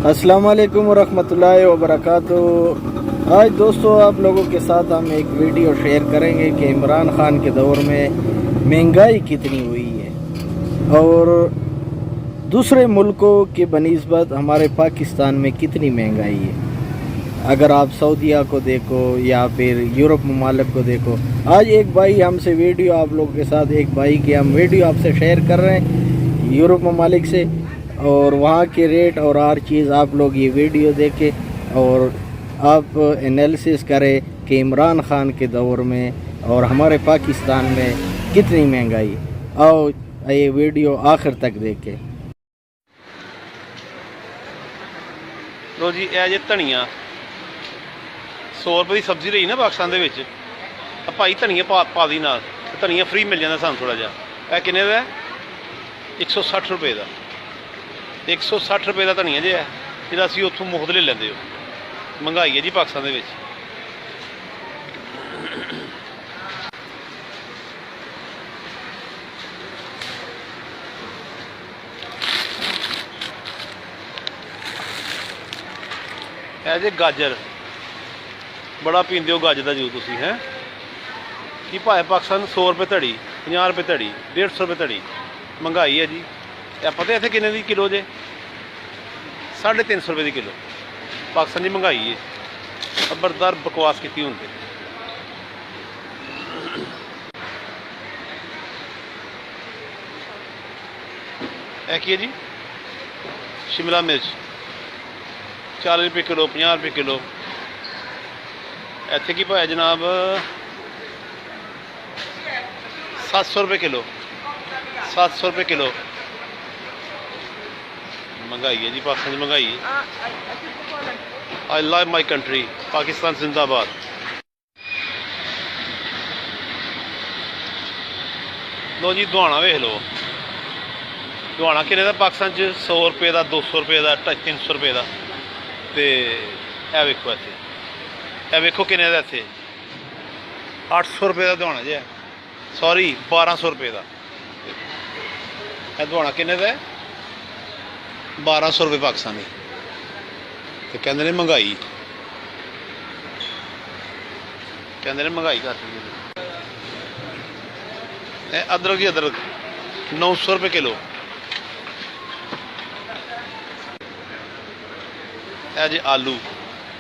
अस्सलाम वालेकुम वरहमतुल्लाहि वबरकातुहू। आज दोस्तों आप लोगों के साथ हम एक वीडियो शेयर करेंगे कि इमरान खान के दौर में महंगाई कितनी हुई है और दूसरे मुल्कों के बनिस्बत हमारे पाकिस्तान में कितनी महंगाई है। अगर आप सऊदीया को देखो या फिर यूरोप ममालिक को देखो। आज एक भाई हमसे वीडियो आप लोगों के साथ एक भाई की हम वीडियो आपसे शेयर कर रहे हैं यूरोप ममालिक से, और वहाँ के रेट और हर चीज़ आप लोग ये वीडियो देखें और आप एनालिसिस करें कि इमरान खान के दौर में और हमारे पाकिस्तान में कितनी महंगाई। आओ ये वीडियो आखिर तक देखें। ਲੋ ਜੀ ਇਹ ਜੇ ਧਨੀਆ 100 ਰੁਪਏ ਦੀ ਸਬਜ਼ੀ ਰਹੀ ਨਾ ਪਾਕਿਸਤਾਨ ਦੇ ਵਿੱਚ, ਆ ਭਾਈ ਧਨੀਆ ਪਾ ਦੀ ਨਾਲ, ਧਨੀਆ ਫ੍ਰੀ ਮਿਲ ਜਾਂਦਾ ਸਾਨੂੰ ਥੋੜਾ ਜਿਹਾ। ਇਹ ਕਿੰਨੇ ਦਾ? 160 ਰੁਪਏ ਦਾ। 160 ਰੁਪਏ ਦਾ ਧਨੀਆ ਜੇ ਹੈ ਜਿਹੜਾ ਅਸੀਂ ਉੱਥੋਂ ਮੁਫਤ ਲੈ ਲੈਂਦੇ ਹੋ। ਮਹਿੰਗਾਈ ਹੈ ਜੀ ਪਾਕਿਸਤਾਨ ਦੇ ਵਿੱਚ। ਇਹ ਜੇ ਗਾਜਰ ਬੜਾ ਪੀਂਦੇ ਹੋ ਗਾਜਰ ਦਾ ਜੂਸ ਤੁਸੀਂ, ਹੈ ਕੀ ਭਾਵੇਂ ਪਾਕਿਸਤਾਨ 100 ਰੁਪਏ ਧੜੀ, 50 ਰੁਪਏ ਧੜੀ, 150 ਰੁਪਏ ਧੜੀ। ਮਹਿੰਗਾਈ ਹੈ ਜੀ। ਇਹ ਪਤਾ ਇੱਥੇ ਕਿੰਨੇ ਦੀ ਕਿਲੋ ਜੇ? 350 ਰੁਪਏ ਦੀ ਕਿਲੋ। ਪਾਕਿਸਤਾਨ ਦੀ ਮਹਿੰਗਾਈ ਹੈ। ਖਬਰਦਾਰ ਬਕਵਾਸ ਕੀਤੀ ਹੁੰਦੀ। ਇਹ ਕੀ ਹੈ ਜੀ? ਸ਼ਿਮਲਾ ਮਿਰਚ 40 ਰੁਪਏ ਕਿਲੋ, 50 ਰੁਪਏ ਕਿਲੋ। ਇੱਥੇ ਕੀ ਭਾਅ ਜਨਾਬ? 700 ਰੁਪਏ ਕਿਲੋ। 700 ਰੁਪਏ ਕਿਲੋ। महंगाई है जी पाकिस्तान की महंगाई है। I love my country Pakistan जिंदाबाद। लो जी दुहाना वेख लो। दुहाना किन्ने दा पाकिस्तान च? 100 रुपये का, 200 रुपये का, 350 रुपये का। तो यह वेखो इत्थे, यह वेखो किन्ने दा इत्थे? 800 रुपये का दुहाना जे। सॉरी 1200 रुपये का। यह दुहाना किन्ने दा? 1200 रुपये पाकिस्तानी। तो कहते हैं महंगाई, कहते हैं महंगाई कर दी। अदरक जी अदरक 900 रुपये किलो। है जी आलू,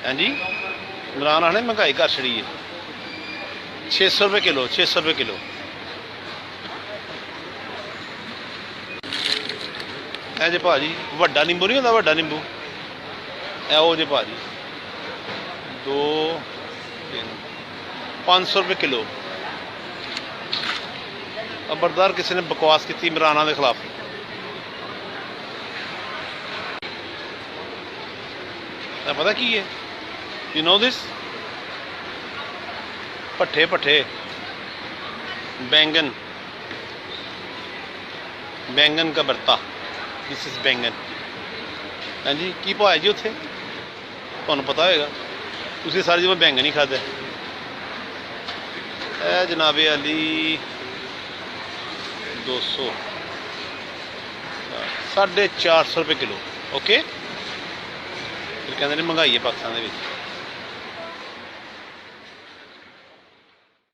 हैं जी इमरान खान ने महंगाई कर छड़ी है। 600 रुपये किलो, 600 रुपये किलो। ਇਹ ਜੇ ਭਾਜੀ ਵੱਡਾ ਨਿੰਬੂ ਨਹੀਂ ਹੁੰਦਾ, ਵੱਡਾ ਨਿੰਬੂ ਇਹ ਉਹ ਜੇ ਭਾਜੀ 2 3 500 ਰੁਪਏ ਕਿਲੋ। ਖਬਰਦਾਰ ਕਿਸੇ ਨੇ ਬਕਵਾਸ ਕੀਤੀ ਇਮਰਾਨਾਂ ਦੇ ਖਿਲਾਫ। ਇਹ ਪਤਾ ਕੀ ਹੈ? ਯੂ ਨੋ ਦਿਸ? ਭੱਠੇ ਭੱਠੇ बैंगन, बैंगन का भरता। दिस इज बैंगन। हाँ जी की भाव है जी उत्थे? तुहानूं पता होएगा, तुसीं सारी जिवें बैंगन ही खादा। ए जनाबे अली 200 450 रुपये किलो। ओके फिर कहते हैं महंगाई है पाकिस्तान दे विच।